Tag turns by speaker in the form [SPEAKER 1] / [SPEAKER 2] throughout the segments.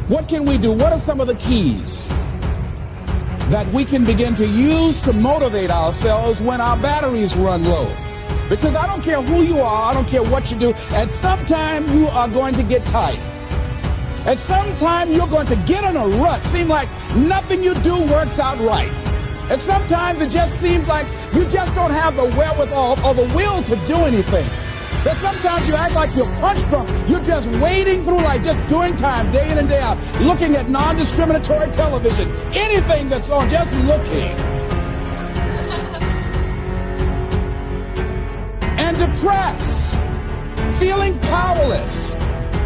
[SPEAKER 1] What can we do? What are some of the keys that we can begin to use to motivate ourselves when our batteries run low? Because I don't care who you are, I don't care what you do, at some time you are going to get tired. At some time you're going to get in a rut. Seem like nothing you do works out right. And sometimes it just seems like you just don't have the wherewithal or the will to do anything. That sometimes you act like you're punch drunk. You're just wading through life, just doing time day in and day out, looking at non-discriminatory television, anything that's on, just looking. And depressed, feeling powerless,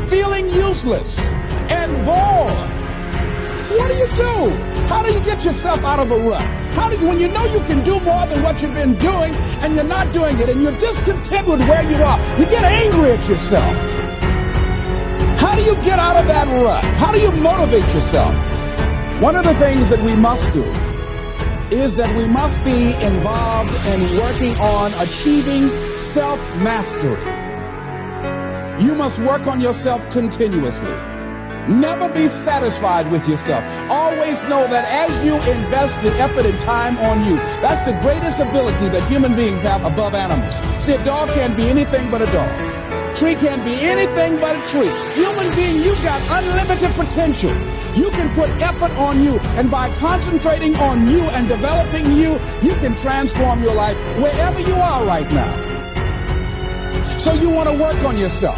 [SPEAKER 1] feeling useless, and bored. What do you do? How do you get yourself out of a rut? How do you, when you know you can do more than what you've been doing and you're not doing it and you're discontent with where you are, you get angry at yourself. How do you get out of that rut? How do you motivate yourself? One of the things that we must do is that we must be involved in working on achieving self-mastery. You must work on yourself continuously. Never be satisfied with yourself. Always know that as you invest the effort and time on you, that's the greatest ability that human beings have above animals. See, a dog can't be anything but a dog. Tree can't be anything but a tree. Human being, you've got unlimited potential. You can put effort on you, and by concentrating on you and developing you, you can transform your life wherever you are right now. So you want to work on yourself.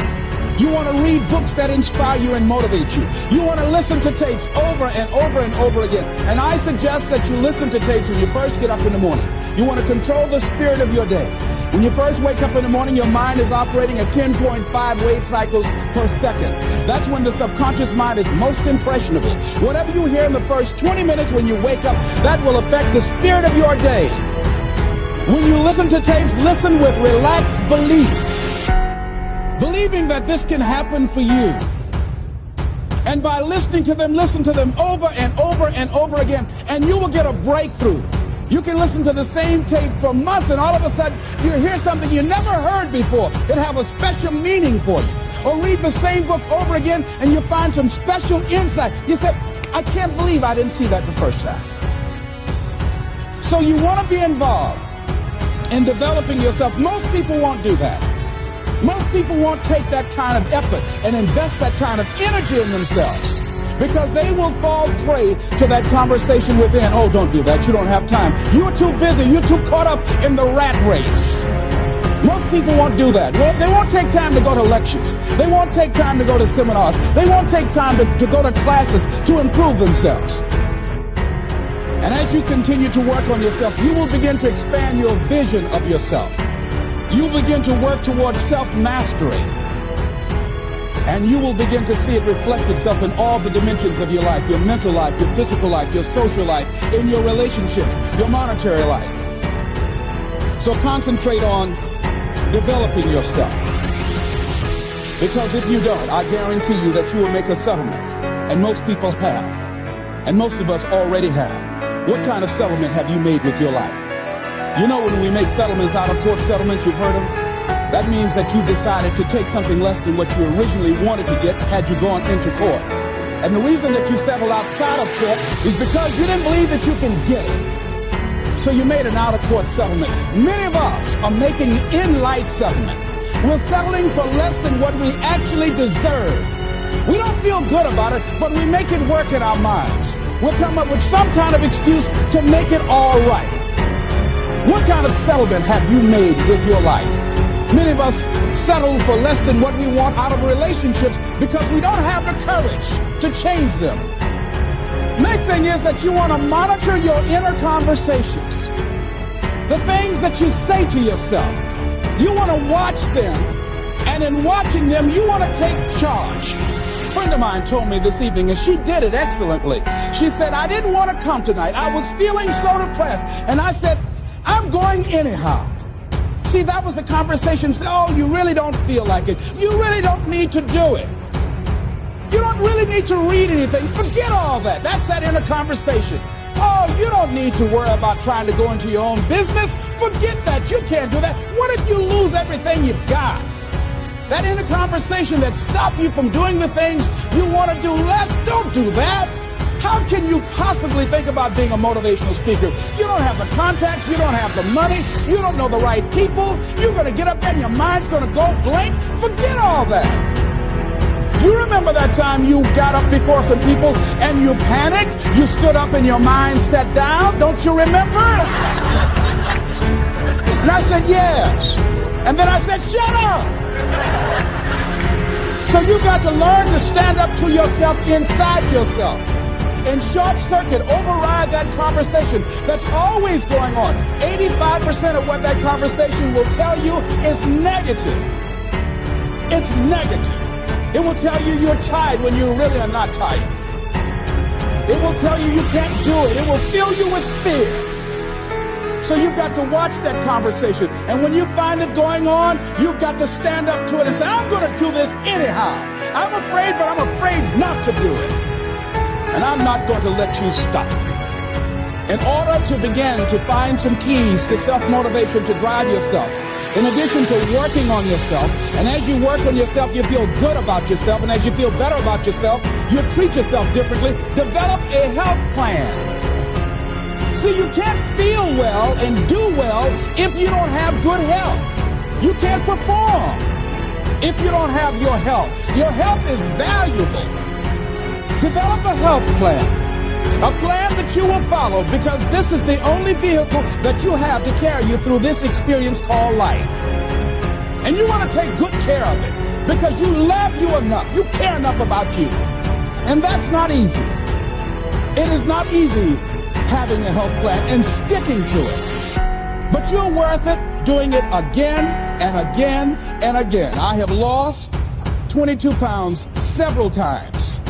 [SPEAKER 1] You want to read books that inspire you and motivate you. You want to listen to tapes over and over and over again. And I suggest that you listen to tapes when you first get up in the morning. You want to control the spirit of your day. When you first wake up in the morning, your mind is operating at 10.5 wave cycles per second. That's when the subconscious mind is most impressionable. Whatever you hear in the first 20 minutes when you wake up, that will affect the spirit of your day. When you listen to tapes, listen with relaxed belief. Believing that this can happen for you. And by listening to them, listen to them over and over and over again, and you will get a breakthrough. You can listen to the same tape for months, and all of a sudden you hear something you never heard before. It have a special meaning for you. Or read the same book over again, and you find some special insight. You say, I can't believe I didn't see that the first time. So you want to be involved in developing yourself. Most people won't do that. Most people won't take that kind of effort and invest that kind of energy in themselves because they will fall prey to that conversation within. Oh, don't do that. You don't have time. You're too busy. You're too caught up in the rat race. Most people won't do that. Well, they won't take time to go to lectures. They won't take time to go to seminars. They won't take time to go to classes to improve themselves. And as you continue to work on yourself, you will begin to expand your vision of yourself. You begin to work towards self-mastery, and you will begin to see it reflect itself in all the dimensions of your life, your mental life, your physical life, your social life, in your relationships, your monetary life. So concentrate on developing yourself, because if you don't, I guarantee you that you will make a settlement, and most people have, and most of us already have. What kind of settlement have you made with your life? You know, when we make settlements, out-of-court settlements, you've heard them? That means that you decided to take something less than what you originally wanted to get had you gone into court. And the reason that you settled outside of court is because you didn't believe that you can get it. So you made an out-of-court settlement. Many of us are making in-life settlement. We're settling for less than what we actually deserve. We don't feel good about it, but we make it work in our minds. We'll come up with some kind of excuse to make it all right. What kind of settlement have you made with your life? Many of us settle for less than what we want out of relationships because we don't have the courage to change them. Next thing is that you want to monitor your inner conversations. The things that you say to yourself. You want to watch them, and in watching them, you want to take charge. A friend of mine told me this evening, and she did it excellently. She said, I didn't want to come tonight. I was feeling so depressed. And I said, I'm going anyhow. See, that was the conversation. Oh, you really don't feel like it. You really don't need to do it. You don't really need to read anything. Forget all that. That's that inner conversation. Oh, you don't need to worry about trying to go into your own business. Forget that. You can't do that. What if you lose everything you've got? That inner conversation that stops you from doing the things you want to do less, don't do that. How can you possibly think about being a motivational speaker? You don't have the contacts, you don't have the money, you don't know the right people, you're going to get up there and your mind's going to go blank. Forget all that. You remember that time you got up before some people and you panicked? You stood up and your mind sat down? Don't you remember? And I said, yes. And then I said, shut up. So you got to learn to stand up to yourself inside yourself. And short circuit, override that conversation that's always going on. 85% of what that conversation will tell you is negative. It's negative. It will tell you you're tired when you really are not tired. It will tell you you can't do it. It will fill you with fear. So you've got to watch that conversation. And when you find it going on, you've got to stand up to it and say, I'm going to do this anyhow. I'm afraid, but I'm afraid not to do it. And I'm not going to let you stop. In order to begin to find some keys to self-motivation to drive yourself, in addition to working on yourself, and as you work on yourself, you feel good about yourself, and as you feel better about yourself, you treat yourself differently. Develop a health plan. See, you can't feel well and do well if you don't have good health. You can't perform if you don't have your health. Your health is valuable. Develop a health plan. A plan that you will follow, because this is the only vehicle that you have to carry you through this experience called life. And you want to take good care of it because you love you enough. You care enough about you. And that's not easy. It is not easy having a health plan and sticking to it. But you're worth it doing it again and again and again. I have lost 22 pounds several times.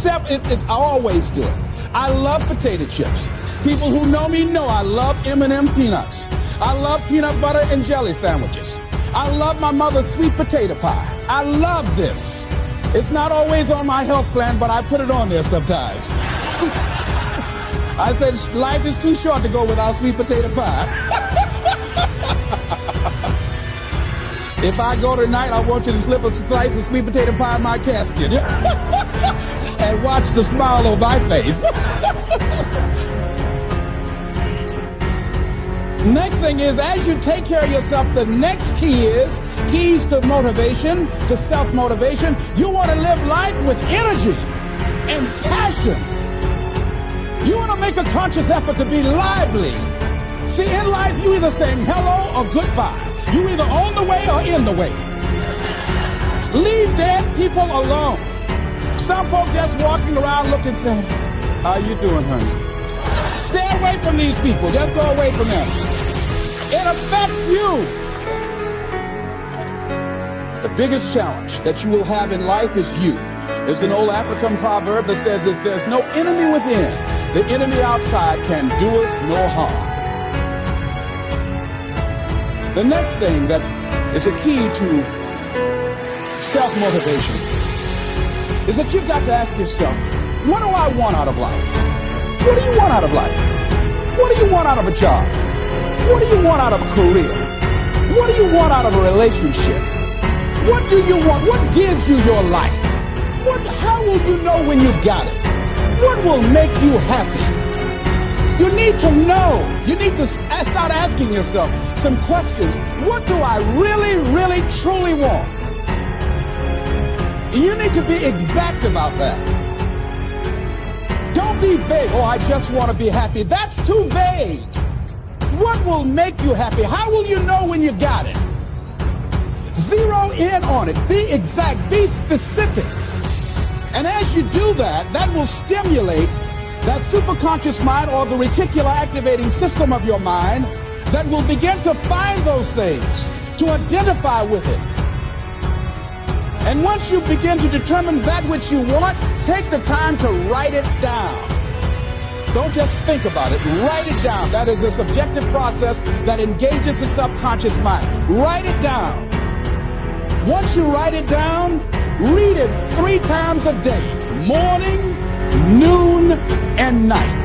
[SPEAKER 1] I always do it. I love potato chips. People who know me know I love M&M peanuts. I love peanut butter and jelly sandwiches. I love my mother's sweet potato pie. I love this. It's not always on my health plan, but I put it on there sometimes. I said life is too short to go without sweet potato pie. If I go tonight, I want you to slip a slice of sweet potato pie in my casket. And watch the smile on my face. Next thing is, as you take care of yourself, the next key is keys to motivation, to self-motivation. You want to live life with energy and passion. You want to make a conscious effort to be lively. See, in life, you either saying hello or goodbye. You either on the way or in the way. Leave dead people alone. Some folks just walking around looking saying, how you doing, honey? Stay away from these people. Just go away from them. It affects you. The biggest challenge that you will have in life is you. There's an old African proverb that says, if there's no enemy within, the enemy outside can do us no harm. The next thing that is a key to self-motivation is that you've got to ask yourself, what do I want out of life? What do you want out of life? What do you want out of a job? What do you want out of a career? What do you want out of a relationship? What do you want? What gives you your life? How will you know when you got it? What will make you happy? You need to know. You need to start asking yourself some questions. What do I really, really, truly want? You need to be exact about that. Don't be vague. Oh, I just want to be happy. That's too vague. What will make you happy? How will you know when you got it? Zero in on it. Be exact. Be specific. And as you do that, that will stimulate that superconscious mind, or the reticular activating system of your mind, that will begin to find those things, to identify with it. And once you begin to determine that which you want, take the time to write it down. Don't just think about it. Write it down. That is the subjective process that engages the subconscious mind. Write it down. Once you write it down, read it 3 times a day, morning, noon, and night.